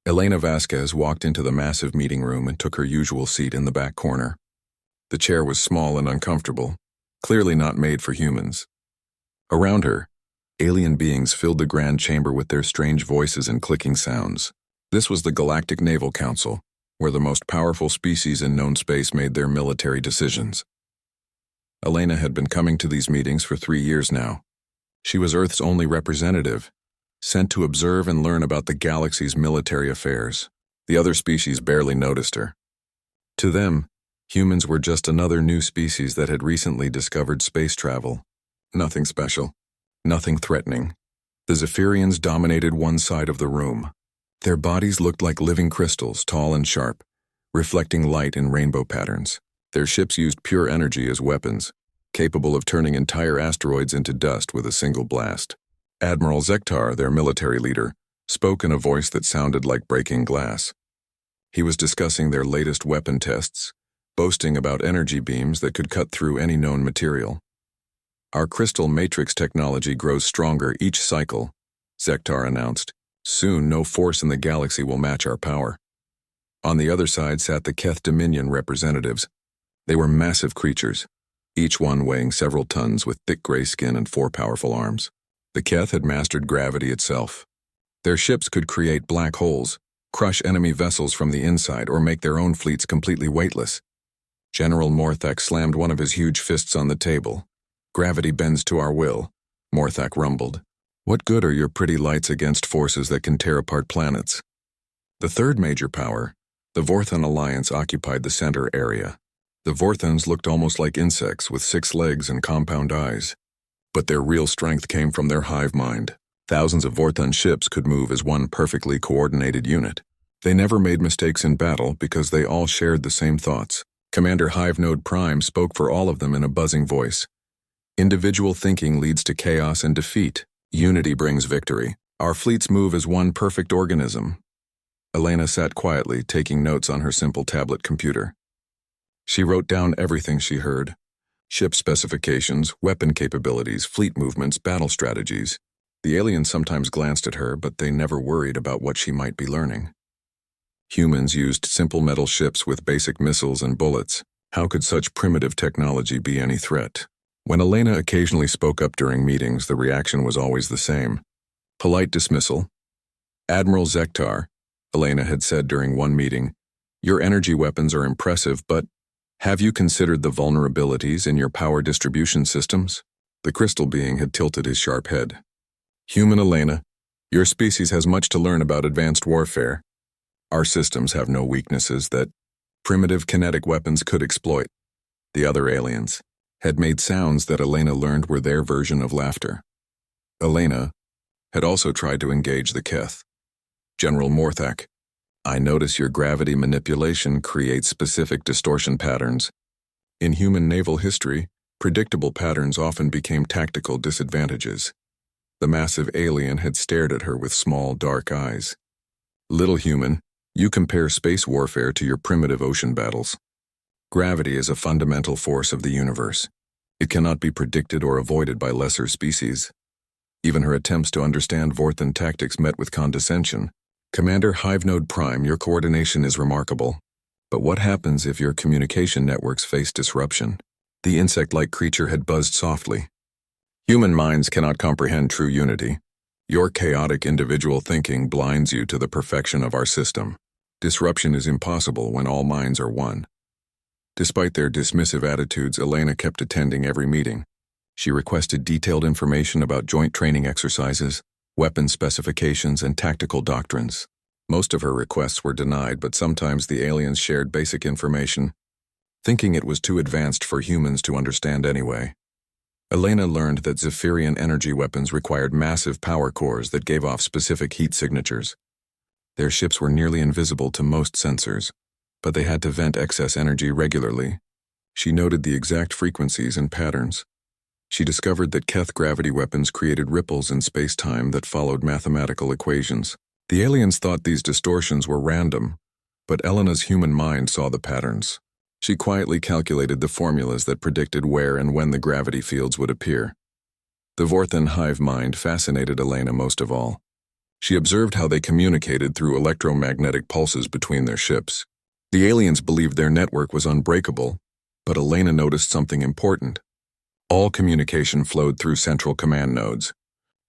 Elena Vasquez walked into the massive meeting room and took her usual seat in the back corner. The chair was small and uncomfortable, clearly not made for humans. Around her, alien beings filled the grand chamber with their strange voices and clicking sounds. This was the Galactic Naval Council, where the most powerful species in known space made their military decisions. Elena had been coming to these meetings for 3 years now. She was Earth's only representative, sent to observe and learn about the galaxy's military affairs. The other species barely noticed her. To them, humans were just another new species that had recently discovered space travel. Nothing special, nothing threatening. The Zephyrians dominated one side of the room. Their bodies looked like living crystals, tall and sharp, reflecting light in rainbow patterns. Their ships used pure energy as weapons, capable of turning entire asteroids into dust with a single blast. Admiral Zektar, their military leader, spoke in a voice that sounded like breaking glass. He was discussing their latest weapon tests, boasting about energy beams that could cut through any known material. "Our crystal matrix technology grows stronger each cycle," Zektar announced. "Soon, no force in the galaxy will match our power." On the other side sat the Keth Dominion representatives. They were massive creatures, each one weighing several tons with thick gray skin and 4 powerful arms. The Keth had mastered gravity itself. Their ships could create black holes, crush enemy vessels from the inside, or make their own fleets completely weightless. General Morthak slammed one of his huge fists on the table. "Gravity bends to our will," Morthak rumbled. "What good are your pretty lights against forces that can tear apart planets?" The third major power, the Vorthon Alliance, occupied the center area. The Vorthons looked almost like insects with 6 legs and compound eyes. But their real strength came from their hive mind. Thousands of Vorthon ships could move as one perfectly coordinated unit. They never made mistakes in battle because they all shared the same thoughts. Commander Hive Node Prime spoke for all of them in a buzzing voice. "Individual thinking leads to chaos and defeat. Unity brings victory. Our fleets move as one perfect organism." Elena sat quietly, taking notes on her simple tablet computer. She wrote down everything she heard. Ship specifications, weapon capabilities, fleet movements, battle strategies. The aliens sometimes glanced at her, but they never worried about what she might be learning. Humans used simple metal ships with basic missiles and bullets. How could such primitive technology be any threat? When Elena occasionally spoke up during meetings, the reaction was always the same. Polite dismissal. "Admiral Zektar," Elena had said during one meeting, "your energy weapons are impressive, but have you considered the vulnerabilities in your power distribution systems?" The crystal being had tilted his sharp head. "Human Elena, your species has much to learn about advanced warfare. Our systems have no weaknesses that primitive kinetic weapons could exploit." The other aliens had made sounds that Elena learned were their version of laughter. Elena had also tried to engage the Keth. "General Morthak, I notice your gravity manipulation creates specific distortion patterns. In human naval history, predictable patterns often became tactical disadvantages." The massive alien had stared at her with small, dark eyes. "Little human, you compare space warfare to your primitive ocean battles. Gravity is a fundamental force of the universe. It cannot be predicted or avoided by lesser species." Even her attempts to understand Vorthon tactics met with condescension. "Commander Hive Node Prime, your coordination is remarkable. But what happens if your communication networks face disruption?" The insect-like creature had buzzed softly. "Human minds cannot comprehend true unity. Your chaotic individual thinking blinds you to the perfection of our system. Disruption is impossible when all minds are one." Despite their dismissive attitudes, Elena kept attending every meeting. She requested detailed information about joint training exercises, weapon specifications, and tactical doctrines. Most of her requests were denied, but sometimes the aliens shared basic information, thinking it was too advanced for humans to understand anyway. Elena learned that Zephyrian energy weapons required massive power cores that gave off specific heat signatures. Their ships were nearly invisible to most sensors, but they had to vent excess energy regularly. She noted the exact frequencies and patterns. She discovered that Keth gravity weapons created ripples in space-time that followed mathematical equations. The aliens thought these distortions were random, but Elena's human mind saw the patterns. She quietly calculated the formulas that predicted where and when the gravity fields would appear. The Vorthon hive mind fascinated Elena most of all. She observed how they communicated through electromagnetic pulses between their ships. The aliens believed their network was unbreakable, but Elena noticed something important. All communication flowed through central command nodes.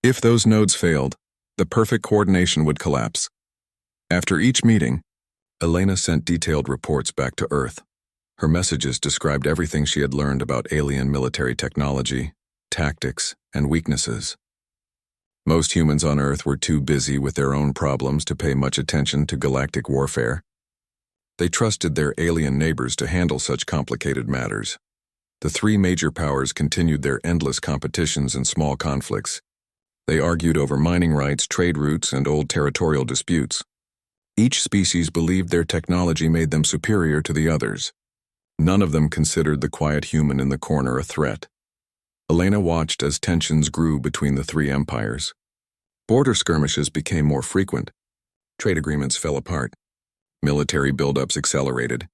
If those nodes failed, the perfect coordination would collapse. After each meeting, Elena sent detailed reports back to Earth. Her messages described everything she had learned about alien military technology, tactics, and weaknesses. Most humans on Earth were too busy with their own problems to pay much attention to galactic warfare. They trusted their alien neighbors to handle such complicated matters. The three major powers continued their endless competitions and small conflicts. They argued over mining rights, trade routes, and old territorial disputes. Each species believed their technology made them superior to the others. None of them considered the quiet human in the corner a threat. Elena watched as tensions grew between the three empires. Border skirmishes became more frequent. Trade agreements fell apart. Military buildups accelerated.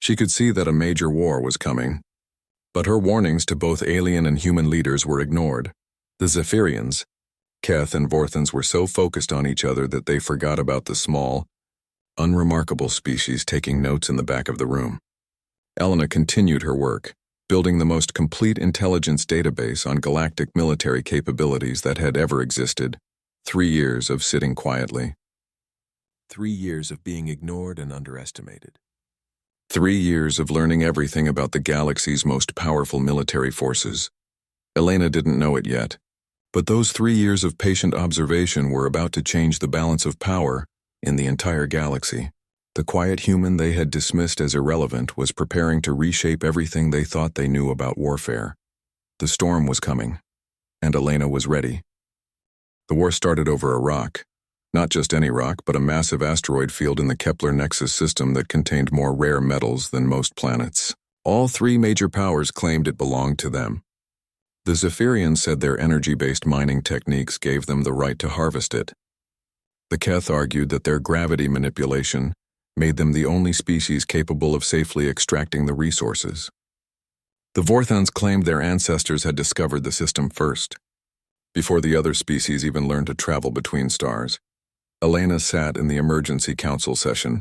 She could see that a major war was coming. But her warnings to both alien and human leaders were ignored. The Zephyrians, Keth and Vorthans, were so focused on each other that they forgot about the small, unremarkable species taking notes in the back of the room. Elena continued her work, building the most complete intelligence database on galactic military capabilities that had ever existed. 3 years of sitting quietly. 3 years of being ignored and underestimated. 3 years of learning everything about the galaxy's most powerful military forces. Elena didn't know it yet, but those 3 years of patient observation were about to change the balance of power in the entire galaxy. The quiet human they had dismissed as irrelevant was preparing to reshape everything they thought they knew about warfare. The storm was coming, and Elena was ready. The war started over a rock. Not just any rock, but a massive asteroid field in the Kepler Nexus system that contained more rare metals than most planets. All three major powers claimed it belonged to them. The Zephyrians said their energy-based mining techniques gave them the right to harvest it. The Keth argued that their gravity manipulation made them the only species capable of safely extracting the resources. The Vorthans claimed their ancestors had discovered the system first, before the other species even learned to travel between stars. Elena sat in the emergency council session,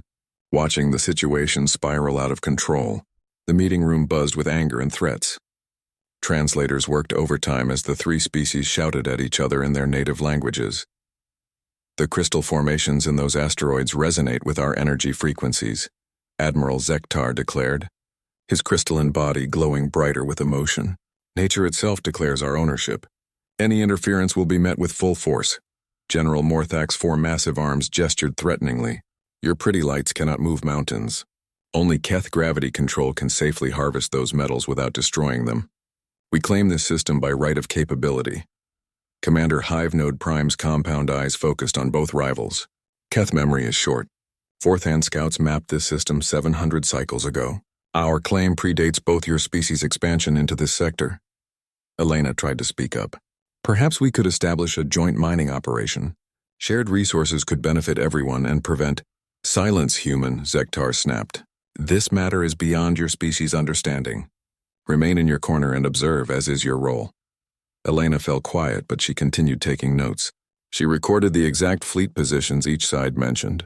watching the situation spiral out of control. The meeting room buzzed with anger and threats. Translators worked overtime as the three species shouted at each other in their native languages. The crystal formations in those asteroids resonate with our energy frequencies, Admiral Zektar declared, his crystalline body glowing brighter with emotion. Nature itself declares our ownership. Any interference will be met with full force. General Morthak's 4 massive arms gestured threateningly. Your pretty lights cannot move mountains. Only Keth gravity control can safely harvest those metals without destroying them. We claim this system by right of capability. Commander Hive Node Prime's compound eyes focused on both rivals. Keth memory is short. Fourth-hand scouts mapped this system 700 cycles ago. Our claim predates both your species' expansion into this sector. Elena tried to speak up. Perhaps we could establish a joint mining operation. Shared resources could benefit everyone and prevent— Silence, human, Zektar snapped. This matter is beyond your species' understanding. Remain in your corner and observe, as is your role. Elena fell quiet, but she continued taking notes. She recorded the exact fleet positions each side mentioned.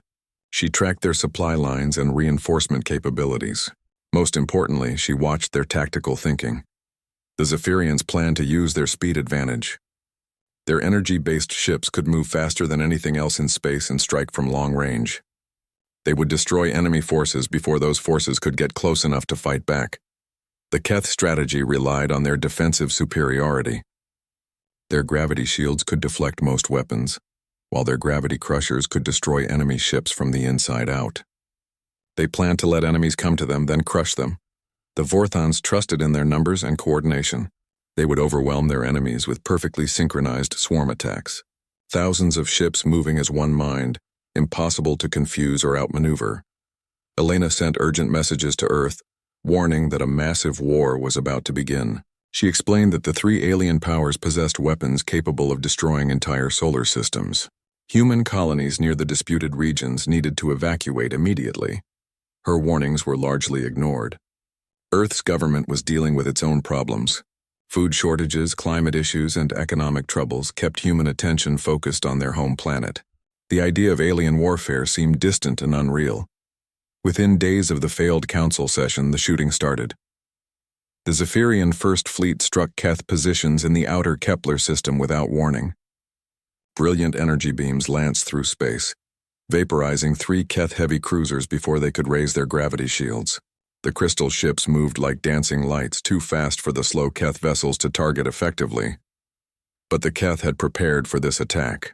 She tracked their supply lines and reinforcement capabilities. Most importantly, she watched their tactical thinking. The Zephyrians planned to use their speed advantage. Their energy-based ships could move faster than anything else in space and strike from long range. They would destroy enemy forces before those forces could get close enough to fight back. The Keth strategy relied on their defensive superiority. Their gravity shields could deflect most weapons, while their gravity crushers could destroy enemy ships from the inside out. They planned to let enemies come to them, then crush them. The Vorthans trusted in their numbers and coordination. They would overwhelm their enemies with perfectly synchronized swarm attacks. Thousands of ships moving as one mind, impossible to confuse or outmaneuver. Elena sent urgent messages to Earth, warning that a massive war was about to begin. She explained that the three alien powers possessed weapons capable of destroying entire solar systems. Human colonies near the disputed regions needed to evacuate immediately. Her warnings were largely ignored. Earth's government was dealing with its own problems. Food shortages, climate issues, and economic troubles kept human attention focused on their home planet. The idea of alien warfare seemed distant and unreal. Within days of the failed council session, the shooting started. The Zephyrian First Fleet struck Keth positions in the outer Kepler system without warning. Brilliant energy beams lanced through space, vaporizing 3 Keth heavy cruisers before they could raise their gravity shields. The crystal ships moved like dancing lights, too fast for the slow Keth vessels to target effectively. But the Keth had prepared for this attack.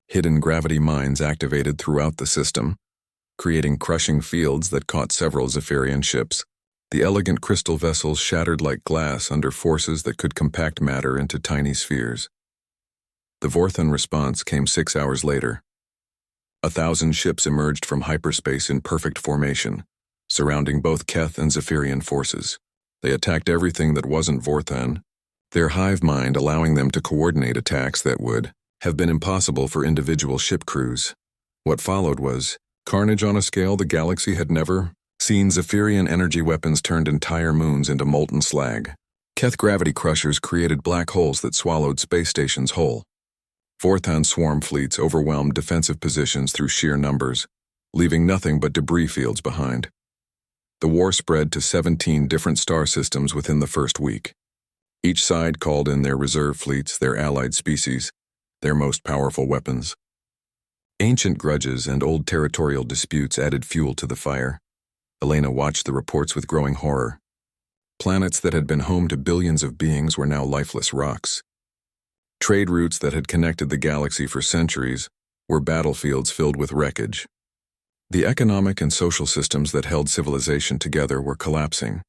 Hidden gravity mines activated throughout the system, creating crushing fields that caught several Zephyrian ships. The elegant crystal vessels shattered like glass under forces that could compact matter into tiny spheres. The Vorthon response came 6 hours later. 1,000 ships emerged from hyperspace in perfect formation, surrounding both Keth and Zephyrian forces. They attacked everything that wasn't Vorthon, their hive mind allowing them to coordinate attacks that would have been impossible for individual ship crews. What followed was carnage on a scale the galaxy had never seen. Zephyrian energy weapons turned entire moons into molten slag. Keth gravity crushers created black holes that swallowed space stations whole. Vorthon swarm fleets overwhelmed defensive positions through sheer numbers, leaving nothing but debris fields behind. The war spread to 17 different star systems within the first week. Each side called in their reserve fleets, their allied species, their most powerful weapons. Ancient grudges and old territorial disputes added fuel to the fire. Elena watched the reports with growing horror. Planets that had been home to billions of beings were now lifeless rocks. Trade routes that had connected the galaxy for centuries were battlefields filled with wreckage. The economic and social systems that held civilization together were collapsing.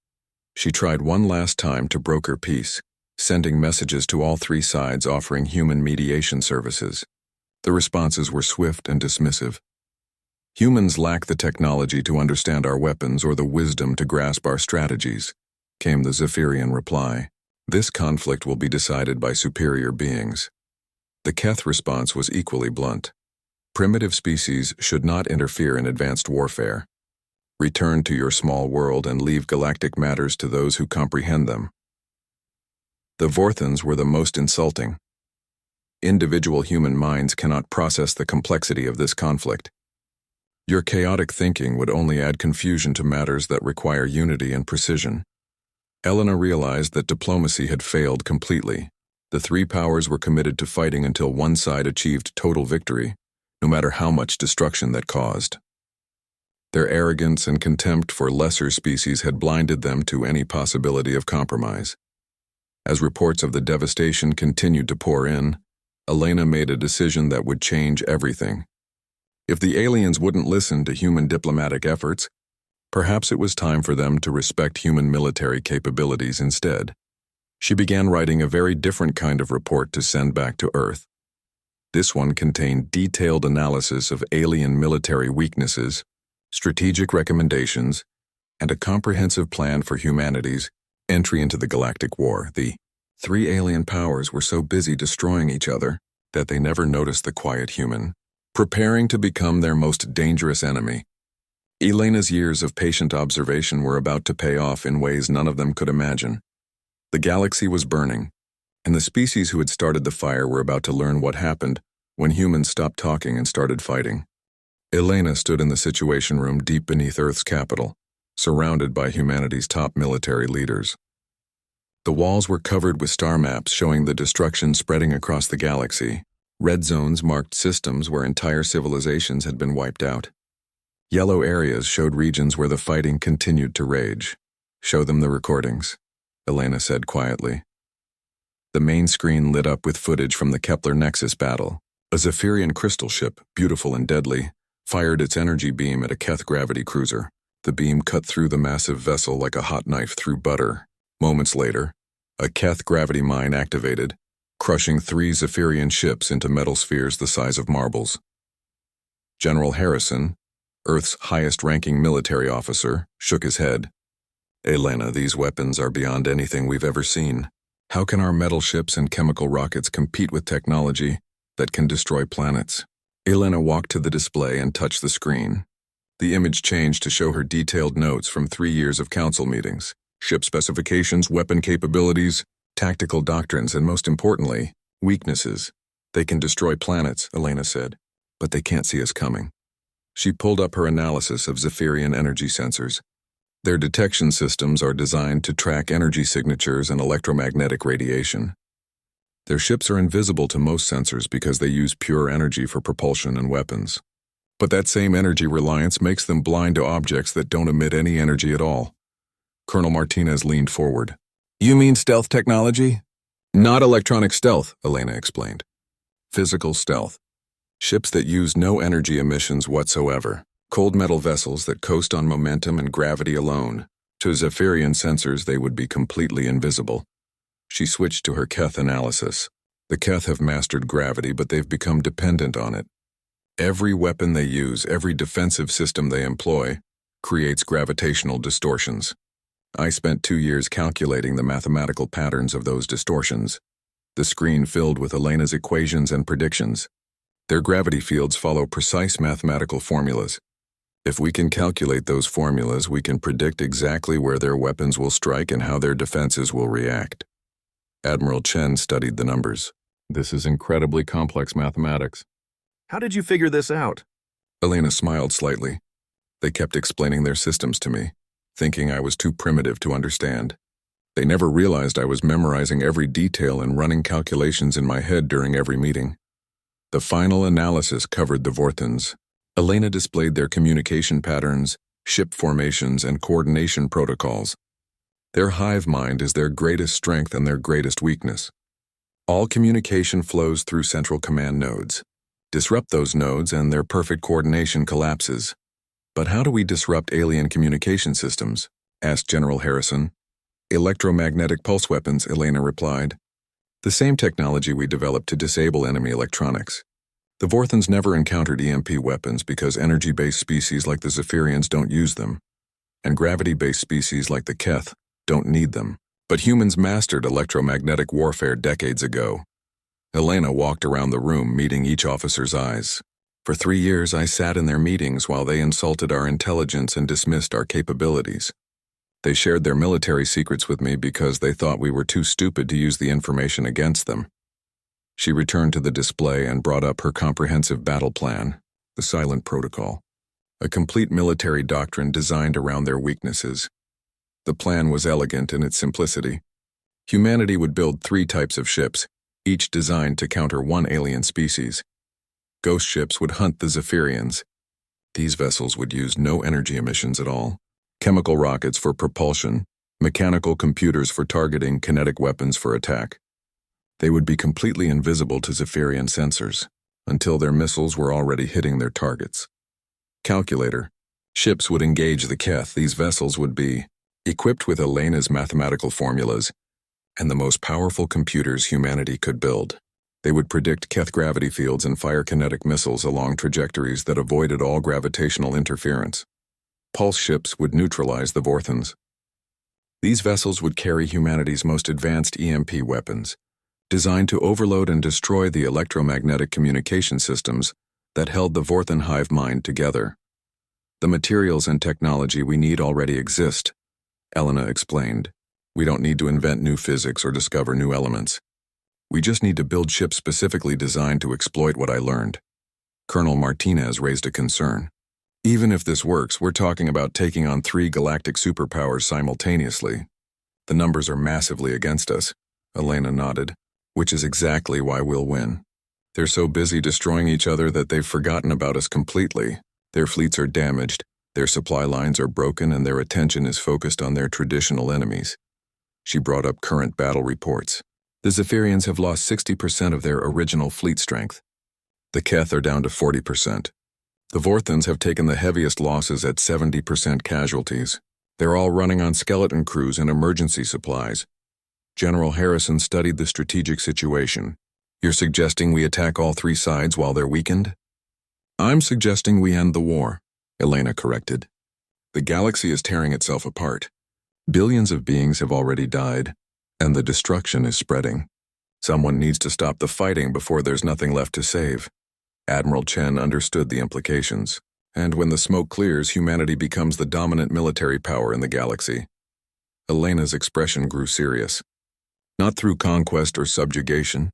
She tried one last time to broker peace, sending messages to all 3 sides offering human mediation services. The responses were swift and dismissive. Humans lack the technology to understand our weapons or the wisdom to grasp our strategies, came the Zephyrian reply. This conflict will be decided by superior beings. The Keth response was equally blunt. Primitive species should not interfere in advanced warfare. Return to your small world and leave galactic matters to those who comprehend them. The Vorthons were the most insulting. Individual human minds cannot process the complexity of this conflict. Your chaotic thinking would only add confusion to matters that require unity and precision. Elena realized that diplomacy had failed completely. The 3 powers were committed to fighting until one side achieved total victory, no matter how much destruction that caused. Their arrogance and contempt for lesser species had blinded them to any possibility of compromise. As reports of the devastation continued to pour in, Elena made a decision that would change everything. If the aliens wouldn't listen to human diplomatic efforts, perhaps it was time for them to respect human military capabilities instead. She began writing a very different kind of report to send back to Earth. This one contained detailed analysis of alien military weaknesses, strategic recommendations, and a comprehensive plan for humanity's entry into the Galactic War. The 3 alien powers were so busy destroying each other that they never noticed the quiet human, preparing to become their most dangerous enemy. Elena's years of patient observation were about to pay off in ways none of them could imagine. The galaxy was burning, and the species who had started the fire were about to learn what happened when humans stopped talking and started fighting. Elena stood in the Situation Room deep beneath Earth's capital, surrounded by humanity's top military leaders. The walls were covered with star maps showing the destruction spreading across the galaxy. Red zones marked systems where entire civilizations had been wiped out. Yellow areas showed regions where the fighting continued to rage. "Show them the recordings," Elena said quietly. The main screen lit up with footage from the Kepler Nexus battle. A Zephyrian crystal ship, beautiful and deadly, fired its energy beam at a Keth gravity cruiser. The beam cut through the massive vessel like a hot knife through butter. Moments later, a Keth gravity mine activated, crushing 3 Zephyrian ships into metal spheres the size of marbles. General Harrison, Earth's highest-ranking military officer, shook his head. "Elena, these weapons are beyond anything we've ever seen. How can our metal ships and chemical rockets compete with technology that can destroy planets?" Elena walked to the display and touched the screen. The image changed to show her detailed notes from 3 years of council meetings. Ship specifications, weapon capabilities, tactical doctrines, and most importantly, weaknesses. "They can destroy planets," Elena said. but they can't see us coming. She pulled up her analysis of Zephyrian energy sensors. Their detection systems are designed to track energy signatures and electromagnetic radiation. Their ships are invisible to most sensors because they use pure energy for propulsion and weapons. But that same energy reliance makes them blind to objects that don't emit any energy at all. Colonel Martinez leaned forward. You mean stealth technology? Not electronic stealth, Elena explained. Physical stealth. Ships that use no energy emissions whatsoever. Cold metal vessels that coast on momentum and gravity alone. To Zephyrian sensors, they would be completely invisible. She switched to her Keth analysis. The Keth have mastered gravity, but they've become dependent on it. Every weapon they use, every defensive system they employ, creates gravitational distortions. I spent 2 years calculating the mathematical patterns of those distortions. The screen filled with Elena's equations and predictions. Their gravity fields follow precise mathematical formulas. If we can calculate those formulas, we can predict exactly where their weapons will strike and how their defenses will react. Admiral Chen studied the numbers. This is incredibly complex mathematics. How did you figure this out? Elena smiled slightly. They kept explaining their systems to me, thinking I was too primitive to understand. They never realized I was memorizing every detail and running calculations in my head during every meeting. The final analysis covered the Vorthons. Elena displayed their communication patterns, ship formations, and coordination protocols. Their hive mind is their greatest strength and their greatest weakness. All communication flows through central command nodes. Disrupt those nodes and their perfect coordination collapses. But how do we disrupt alien communication systems? Asked General Harrison. Electromagnetic pulse weapons, Elena replied. The same technology we developed to disable enemy electronics. The Vorthons never encountered EMP weapons because energy-based species like the Zephyrians don't use them, and gravity-based species like the Keth don't need them. But humans mastered electromagnetic warfare decades ago. Elena walked around the room, meeting each officer's eyes. For 3 years, I sat in their meetings while they insulted our intelligence and dismissed our capabilities. They shared their military secrets with me because they thought we were too stupid to use the information against them. She returned to the display and brought up her comprehensive battle plan, the Silent Protocol, a complete military doctrine designed around their weaknesses. The plan was elegant in its simplicity. Humanity would build 3 types of ships, each designed to counter one alien species. Ghost ships would hunt the Zephyrians. These vessels would use no energy emissions at all. Chemical rockets for propulsion, mechanical computers for targeting, kinetic weapons for attack. They would be completely invisible to Zephyrian sensors, until their missiles were already hitting their targets. Calculator. Ships would engage the Keth. These vessels would be equipped with Elena's mathematical formulas and the most powerful computers humanity could build. They would predict Keth gravity fields and fire kinetic missiles along trajectories that avoided all gravitational interference. Pulse ships would neutralize the Vorthons. These vessels would carry humanity's most advanced EMP weapons, designed to overload and destroy the electromagnetic communication systems that held the Vorthon hive mind together. The materials and technology we need already exist, Elena explained. We don't need to invent new physics or discover new elements. We just need to build ships specifically designed to exploit what I learned. Colonel Martinez raised a concern. Even if this works, we're talking about taking on 3 galactic superpowers simultaneously. The numbers are massively against us, Elena nodded, which is exactly why we'll win. They're so busy destroying each other that they've forgotten about us completely. Their fleets are damaged, their supply lines are broken, and their attention is focused on their traditional enemies. She brought up current battle reports. The Zephyrians have lost 60% of their original fleet strength. The Keth are down to 40%. The Vorthons have taken the heaviest losses at 70% casualties. They're all running on skeleton crews and emergency supplies. General Harrison studied the strategic situation. You're suggesting we attack all 3 sides while they're weakened? I'm suggesting we end the war, Elena corrected. The galaxy is tearing itself apart. Billions of beings have already died, and the destruction is spreading. Someone needs to stop the fighting before there's nothing left to save. Admiral Chen understood the implications, and when the smoke clears, humanity becomes the dominant military power in the galaxy. Elena's expression grew serious. Not through conquest or subjugation,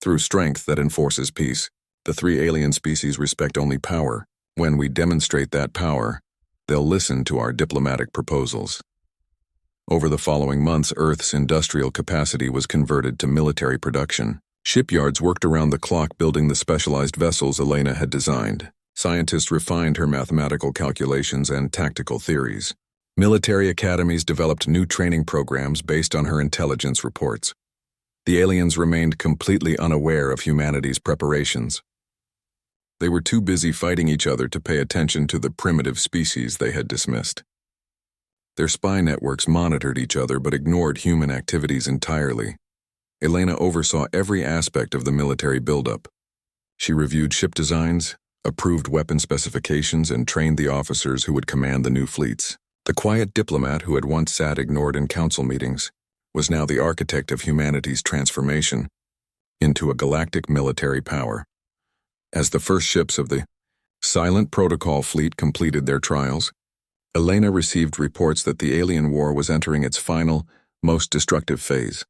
through strength that enforces peace. The three alien species respect only power. When we demonstrate that power, they'll listen to our diplomatic proposals. Over the following months, Earth's industrial capacity was converted to military production. Shipyards worked around the clock building the specialized vessels Elena had designed. Scientists refined her mathematical calculations and tactical theories. Military academies developed new training programs based on her intelligence reports. The aliens remained completely unaware of humanity's preparations. They were too busy fighting each other to pay attention to the primitive species they had dismissed. Their spy networks monitored each other but ignored human activities entirely. Elena oversaw every aspect of the military buildup. She reviewed ship designs, approved weapon specifications, and trained the officers who would command the new fleets. The quiet diplomat who had once sat ignored in council meetings was now the architect of humanity's transformation into a galactic military power. As the first ships of the Silent Protocol fleet completed their trials, Elena received reports that the alien war was entering its final, most destructive phase.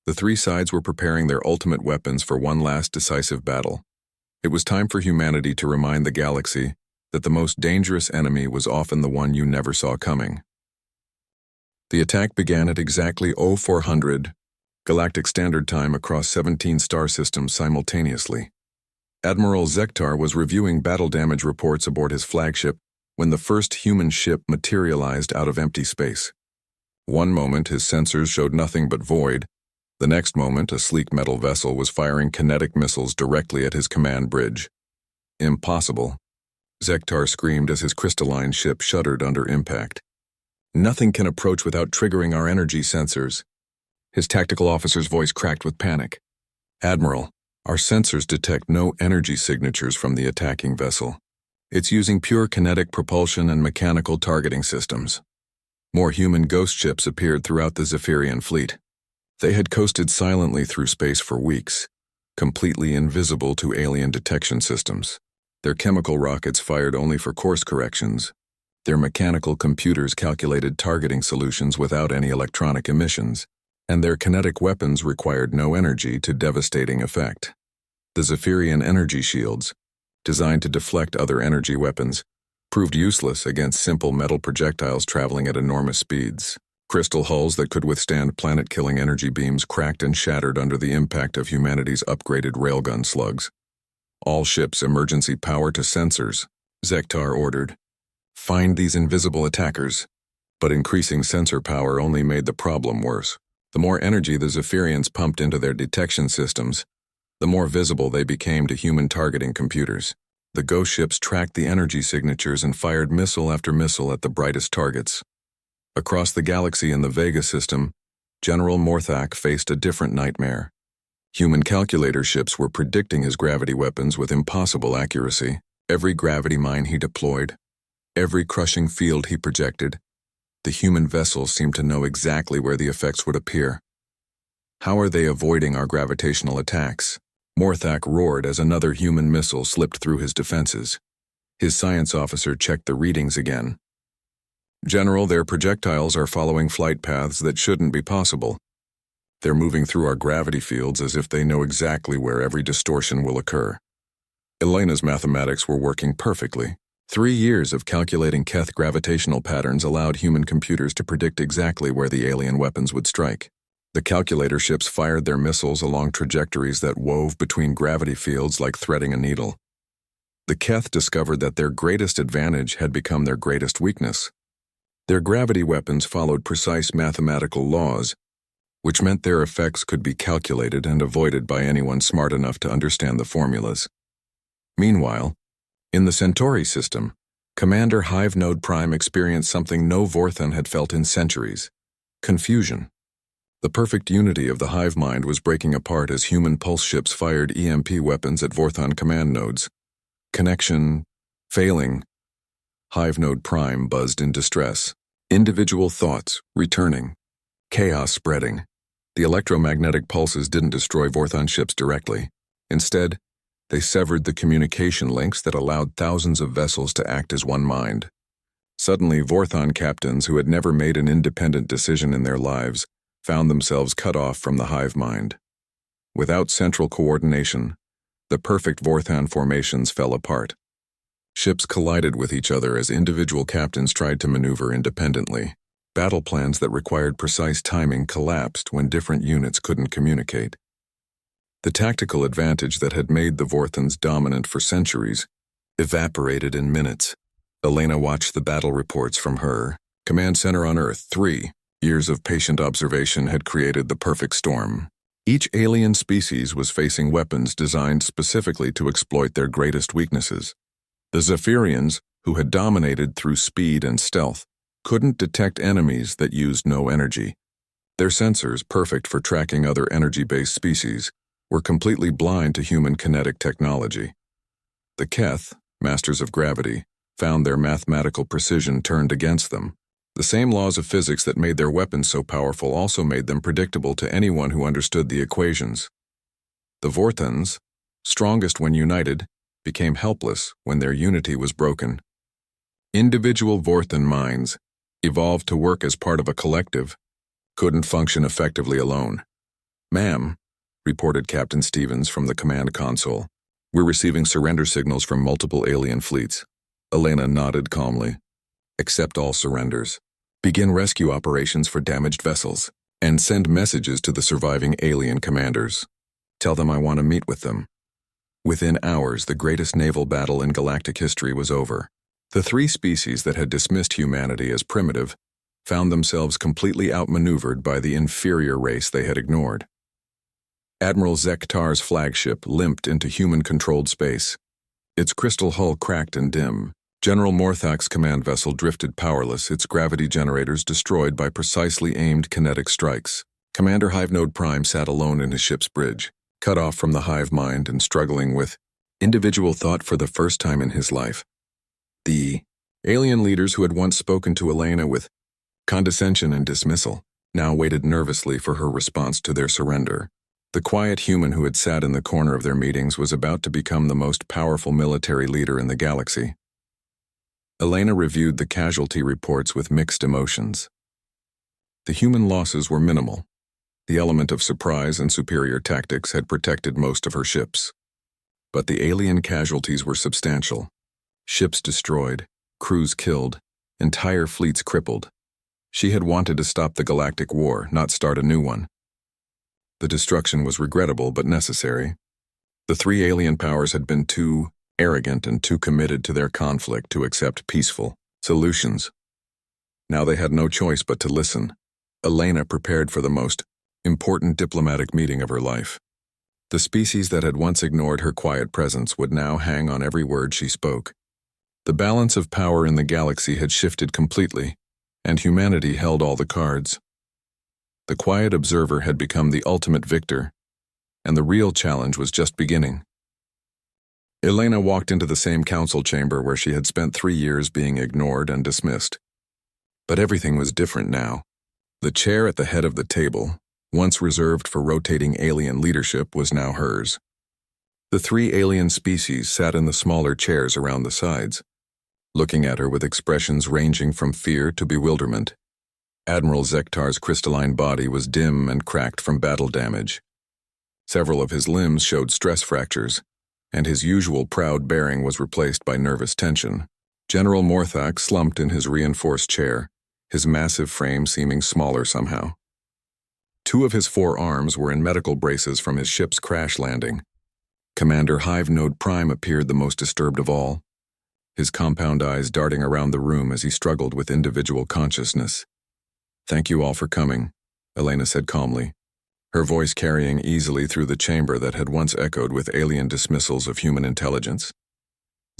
The three sides were preparing their ultimate weapons for one last decisive battle. It was time for humanity to remind the galaxy that the most dangerous enemy was often the one you never saw coming. The attack began at exactly 0400 Galactic Standard Time across 17 star systems simultaneously. Admiral Zektar was reviewing battle damage reports aboard his flagship when the first human ship materialized out of empty space. One moment his sensors showed nothing but void. The next moment a sleek metal vessel was firing kinetic missiles directly at his command bridge. Impossible, Zektar screamed as his crystalline ship shuddered under impact. Nothing can approach without triggering our energy sensors. His tactical officer's voice cracked with panic. Admiral, our sensors detect no energy signatures from the attacking vessel. It's using pure kinetic propulsion and mechanical targeting systems. More human ghost ships appeared throughout the Zephyrian fleet. They had coasted silently through space for weeks, completely invisible to alien detection systems. Their chemical rockets fired only for course corrections. Their mechanical computers calculated targeting solutions without any electronic emissions, and their kinetic weapons required no energy to devastating effect. The Zephyrian energy shields, designed to deflect other energy weapons, proved useless against simple metal projectiles traveling at enormous speeds. Crystal hulls that could withstand planet-killing energy beams cracked and shattered under the impact of humanity's upgraded railgun slugs. All ships emergency power to sensors, Zektar ordered. Find these invisible attackers. But increasing sensor power only made the problem worse. The more energy the Zephyrians pumped into their detection systems, the more visible they became to human targeting computers. The ghost ships tracked the energy signatures and fired missile after missile at the brightest targets. Across the galaxy in the Vega system, General Morthak faced a different nightmare. Human calculator ships were predicting his gravity weapons with impossible accuracy. Every gravity mine he deployed, every crushing field he projected, the human vessels seemed to know exactly where the effects would appear. How are they avoiding our gravitational attacks? Morthak roared as another human missile slipped through his defenses. His science officer checked the readings again. General, their projectiles are following flight paths that shouldn't be possible. They're moving through our gravity fields as if they know exactly where every distortion will occur. Elena's mathematics were working perfectly. 3 years of calculating Keth gravitational patterns allowed human computers to predict exactly where the alien weapons would strike. The calculator ships fired their missiles along trajectories that wove between gravity fields like threading a needle. The Keth discovered that their greatest advantage had become their greatest weakness. Their gravity weapons followed precise mathematical laws, which meant their effects could be calculated and avoided by anyone smart enough to understand the formulas. Meanwhile, in the Centauri system, Commander Hive Node Prime experienced something no Vorthon had felt in centuries: confusion. The perfect unity of the hive mind was breaking apart as human pulse ships fired EMP weapons at Vorthon command nodes. Connection failing. Hive Node Prime buzzed in distress. Individual thoughts returning. Chaos spreading. The electromagnetic pulses didn't destroy Vorthon ships directly. Instead, they severed the communication links that allowed thousands of vessels to act as one mind. Suddenly, Vorthon captains who had never made an independent decision in their lives found themselves cut off from the hive mind. Without central coordination, The perfect Vorthan formations fell apart. Ships collided with each other as individual captains tried to maneuver independently. Battle plans that required precise timing collapsed when different units couldn't communicate. The tactical advantage that had made the Vorthans dominant for centuries evaporated in minutes. Elena watched the battle reports from her command center on Earth. 3 years of patient observation had created the perfect storm. Each alien species was facing weapons designed specifically to exploit their greatest weaknesses. The Zephyrians, who had dominated through speed and stealth, couldn't detect enemies that used no energy. Their sensors, perfect for tracking other energy-based species, were completely blind to human kinetic technology. The Keth, masters of gravity, found their mathematical precision turned against them. The same laws of physics that made their weapons so powerful also made them predictable to anyone who understood the equations. The Vorthans, strongest when united, became helpless when their unity was broken. Individual Vorthan minds, evolved to work as part of a collective, couldn't function effectively alone. "Ma'am," reported Captain Stevens from the command console, "we're receiving surrender signals from multiple alien fleets." Elena nodded calmly. "Accept all surrenders. Begin rescue operations for damaged vessels, and send messages to the surviving alien commanders. Tell them I want to meet with them." Within hours, the greatest naval battle in galactic history was over. The 3 species that had dismissed humanity as primitive found themselves completely outmaneuvered by the inferior race they had ignored. Admiral Zektar's flagship limped into human-controlled space. Its crystal hull cracked and dim. General Morthak's command vessel drifted powerless, its gravity generators destroyed by precisely aimed kinetic strikes. Commander Hivenode Prime sat alone in his ship's bridge, cut off from the hive mind and struggling with individual thought for the first time in his life. The alien leaders who had once spoken to Elena with condescension and dismissal now waited nervously for her response to their surrender. The quiet human who had sat in the corner of their meetings was about to become the most powerful military leader in the galaxy. Elena reviewed the casualty reports with mixed emotions. The human losses were minimal. The element of surprise and superior tactics had protected most of her ships. But the alien casualties were substantial. Ships destroyed, crews killed, entire fleets crippled. She had wanted to stop the Galactic War, not start a new one. The destruction was regrettable but necessary. The 3 alien powers had been too arrogant and too committed to their conflict to accept peaceful solutions. Now they had no choice but to listen. Elena prepared for the most important diplomatic meeting of her life. The species that had once ignored her quiet presence would now hang on every word she spoke. The balance of power in the galaxy had shifted completely, and humanity held all the cards. The quiet observer had become the ultimate victor, and the real challenge was just beginning. Elena walked into the same council chamber where she had spent 3 years being ignored and dismissed. But everything was different now. The chair at the head of the table, once reserved for rotating alien leadership, was now hers. The 3 alien species sat in the smaller chairs around the sides, looking at her with expressions ranging from fear to bewilderment. Admiral Zektar's crystalline body was dim and cracked from battle damage. Several of his limbs showed stress fractures, and his usual proud bearing was replaced by nervous tension. General Morthak slumped in his reinforced chair, his massive frame seeming smaller somehow. 2 of his 4 arms were in medical braces from his ship's crash landing. Commander Hivenode Prime appeared the most disturbed of all, his compound eyes darting around the room as he struggled with individual consciousness. "Thank you all for coming," Elena said calmly, her voice carrying easily through the chamber that had once echoed with alien dismissals of human intelligence.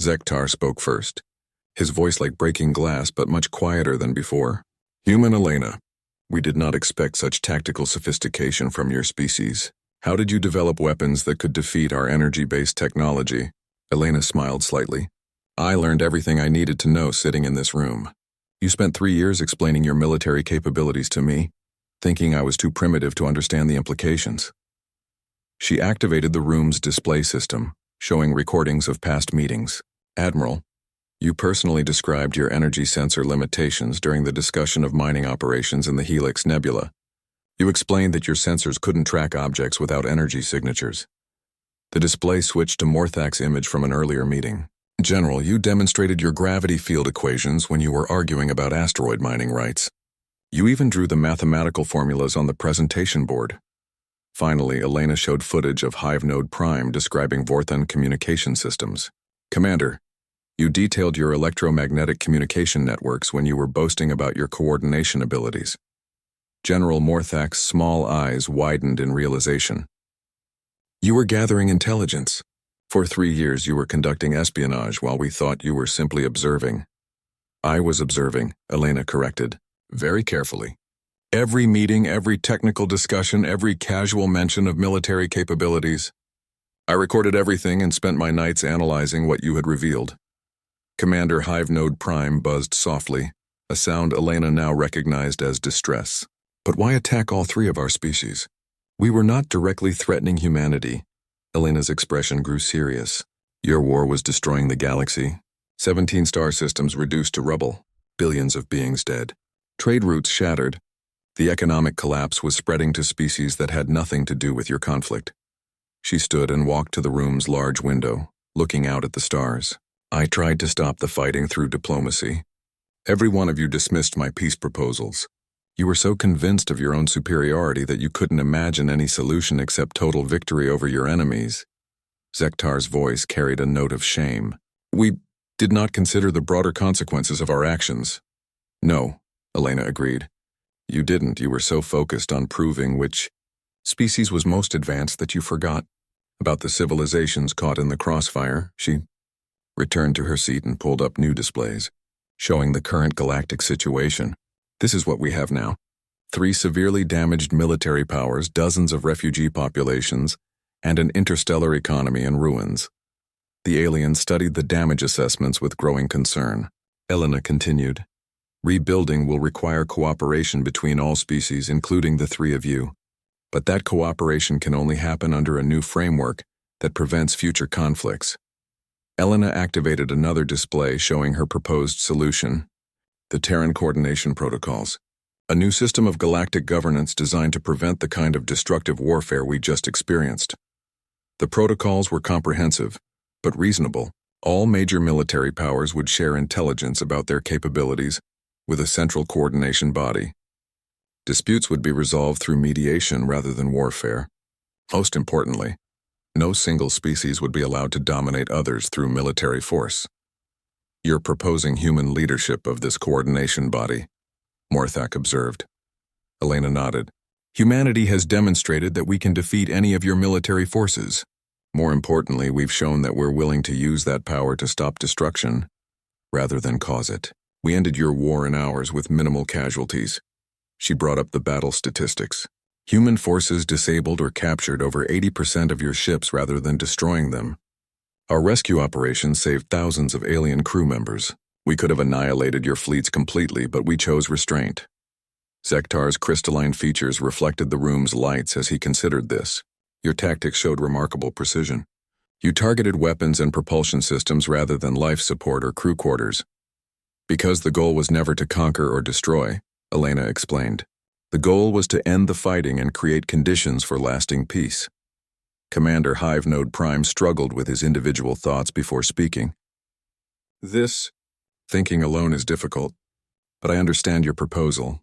Zektar spoke first, his voice like breaking glass but much quieter than before. "Human Elena, we did not expect such tactical sophistication from your species. How did you develop weapons that could defeat our energy-based technology?" Elena smiled slightly. "I learned everything I needed to know sitting in this room. You spent 3 years explaining your military capabilities to me, thinking I was too primitive to understand the implications." She activated the room's display system, showing recordings of past meetings. "Admiral, you personally described your energy sensor limitations during the discussion of mining operations in the Helix Nebula. You explained that your sensors couldn't track objects without energy signatures. The display switched to Morthak's image from an earlier meeting. General, you demonstrated your gravity field equations when you were arguing about asteroid mining rights. You even drew the mathematical formulas on the presentation board. Finally, Elena showed footage of Hive Node Prime describing Vorthon communication systems. Commander, you detailed your electromagnetic communication networks when you were boasting about your coordination abilities. General Morthak's small eyes widened in realization. You were gathering intelligence. For 3 years you were conducting espionage while we thought you were simply observing. I was observing, Elena corrected, very carefully. Every meeting, every technical discussion, every casual mention of military capabilities. I recorded everything and spent my nights analyzing what you had revealed. Commander Hive Node Prime buzzed softly, a sound Elena now recognized as distress. But why attack all 3 of our species? We were not directly threatening humanity. Elena's expression grew serious. Your war was destroying the galaxy. 17 star systems reduced to rubble. Billions of beings dead. Trade routes shattered. The economic collapse was spreading to species that had nothing to do with your conflict. She stood and walked to the room's large window, looking out at the stars. I tried to stop the fighting through diplomacy. Every one of you dismissed my peace proposals. You were so convinced of your own superiority that you couldn't imagine any solution except total victory over your enemies. Zektar's voice carried a note of shame. We did not consider the broader consequences of our actions. No, Elena agreed. You didn't. You were so focused on proving which species was most advanced that you forgot about the civilizations caught in the crossfire. She returned to her seat and pulled up new displays, showing the current galactic situation. This is what we have now. 3 severely damaged military powers, dozens of refugee populations, and an interstellar economy in ruins. The aliens studied the damage assessments with growing concern. Elena continued. Rebuilding will require cooperation between all species, including the 3 of you. But that cooperation can only happen under a new framework that prevents future conflicts. Elena activated another display showing her proposed solution. The Terran Coordination Protocols, a new system of galactic governance designed to prevent the kind of destructive warfare we just experienced. The protocols were comprehensive, but reasonable. All major military powers would share intelligence about their capabilities with a central coordination body. Disputes would be resolved through mediation rather than warfare. Most importantly, no single species would be allowed to dominate others through military force. You're proposing human leadership of this coordination body, Morthak observed. Elena nodded. Humanity has demonstrated that we can defeat any of your military forces. More importantly, we've shown that we're willing to use that power to stop destruction, rather than cause it. We ended your war in hours with minimal casualties. She brought up the battle statistics. Human forces disabled or captured over 80% of your ships rather than destroying them. Our rescue operations saved thousands of alien crew members. We could have annihilated your fleets completely, but we chose restraint. Zektar's crystalline features reflected the room's lights as he considered this. Your tactics showed remarkable precision. You targeted weapons and propulsion systems rather than life support or crew quarters. Because the goal was never to conquer or destroy, Elena explained. The goal was to end the fighting and create conditions for lasting peace. Commander Hive Node Prime struggled with his individual thoughts before speaking. Thinking alone is difficult, but I understand your proposal.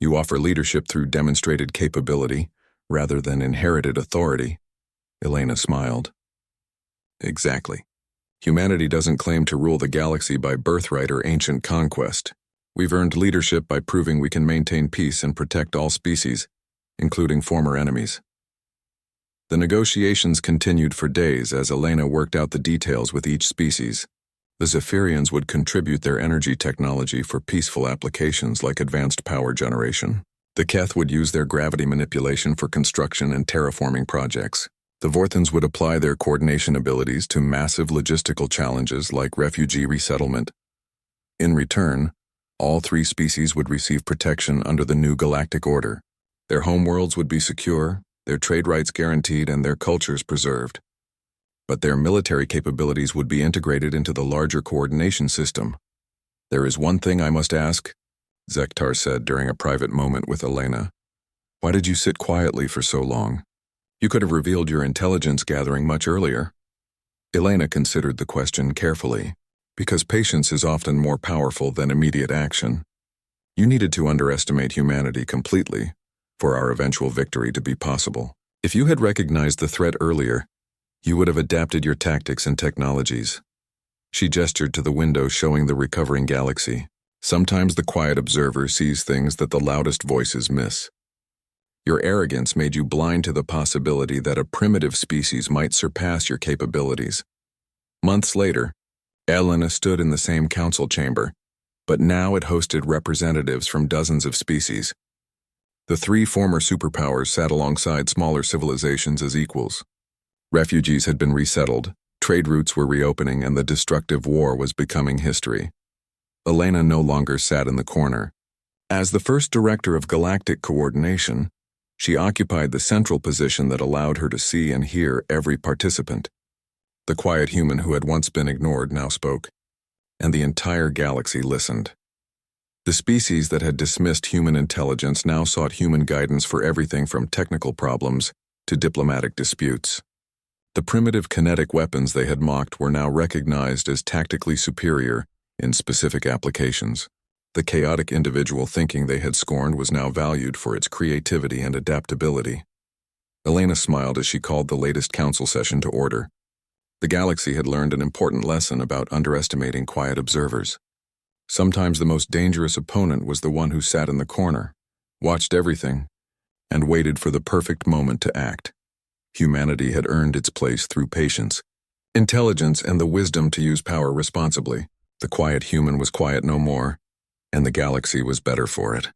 You offer leadership through demonstrated capability, rather than inherited authority. Elena smiled. Exactly. Humanity doesn't claim to rule the galaxy by birthright or ancient conquest. We've earned leadership by proving we can maintain peace and protect all species, including former enemies. The negotiations continued for days as Elena worked out the details with each species. The Zephyrians would contribute their energy technology for peaceful applications like advanced power generation. The Keth would use their gravity manipulation for construction and terraforming projects. The Vorthons would apply their coordination abilities to massive logistical challenges like refugee resettlement. In return, all 3 species would receive protection under the new galactic order. Their homeworlds would be secure, their trade rights guaranteed, and their cultures preserved. But their military capabilities would be integrated into the larger coordination system. There is one thing I must ask, Zektar said during a private moment with Elena. Why did you sit quietly for so long? You could have revealed your intelligence gathering much earlier. Elena considered the question carefully, because patience is often more powerful than immediate action. You needed to underestimate humanity completely for our eventual victory to be possible. If you had recognized the threat earlier, you would have adapted your tactics and technologies. She gestured to the window showing the recovering galaxy. Sometimes the quiet observer sees things that the loudest voices miss. Your arrogance made you blind to the possibility that a primitive species might surpass your capabilities. Months later, Elena stood in the same council chamber, but now it hosted representatives from dozens of species. The three former superpowers sat alongside smaller civilizations as equals. Refugees had been resettled, trade routes were reopening, and the destructive war was becoming history. Elena no longer sat in the corner. As the first director of Galactic Coordination, she occupied the central position that allowed her to see and hear every participant. The quiet human who had once been ignored now spoke, and the entire galaxy listened. The species that had dismissed human intelligence now sought human guidance for everything from technical problems to diplomatic disputes. The primitive kinetic weapons they had mocked were now recognized as tactically superior in specific applications. The chaotic individual thinking they had scorned was now valued for its creativity and adaptability. Elena smiled as she called the latest council session to order. The galaxy had learned an important lesson about underestimating quiet observers. Sometimes the most dangerous opponent was the one who sat in the corner, watched everything, and waited for the perfect moment to act. Humanity had earned its place through patience, intelligence, and the wisdom to use power responsibly. The quiet human was quiet no more, and the galaxy was better for it.